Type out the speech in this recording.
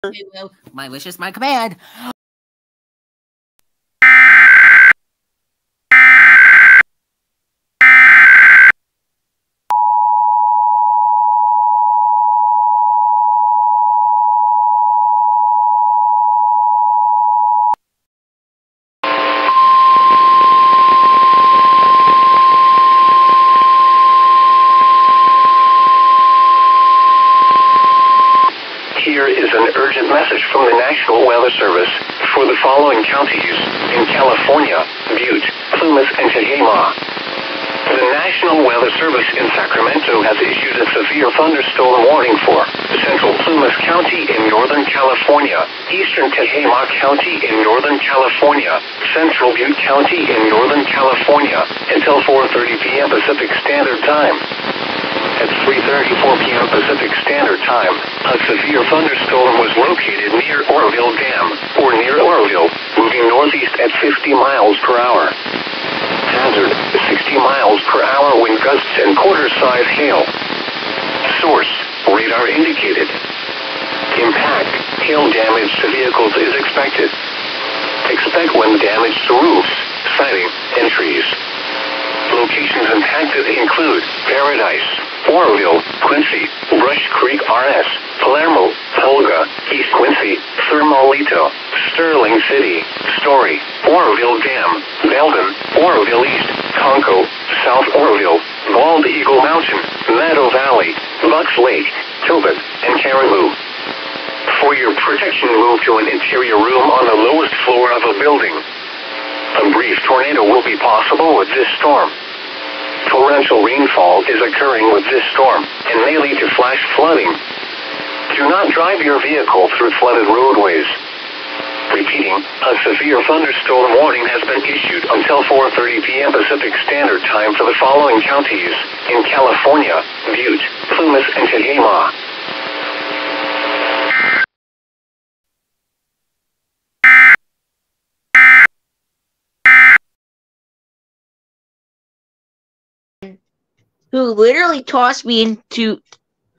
Well, my wish is my command. Here is an urgent message from the National Weather Service for the following counties in California: Butte, Plumas, and Tehama. The National Weather Service in Sacramento has issued a severe thunderstorm warning for Central Plumas County in Northern California, Eastern Tehama County in Northern California, Central Butte County in Northern California until 4:30 p.m. Pacific Standard Time. At 3:34 p.m. Pacific Standard Time, a severe thunderstorm was located near Oroville Dam, or near Oroville, moving northeast at 50 miles per hour. Hazard, 60 miles per hour wind gusts and quarter-size hail. Source, radar indicated. Impact, hail damage to vehicles is expected. Expect wind damage to roofs, siding, and trees. Locations impacted include Paradise, Oroville, Quincy, Brush Creek RS, Palermo, Polga, East Quincy, Thermalito, Sterling City, Story, Oroville Dam, Belden, Oroville East, Conco, South Oroville, Bald Eagle Mountain, Meadow Valley, Bucks Lake, Tobin, and Caribou. For your protection, move to an interior room on the lowest floor of a building. A brief tornado will be possible with this storm. Torrential rainfall is occurring with this storm and may lead to flash flooding. Do not drive your vehicle through flooded roadways. Repeating, a severe thunderstorm warning has been issued until 4:30 p.m. Pacific Standard Time for the following counties in California: Butte, Plumas, and Tehama. Who literally tossed me into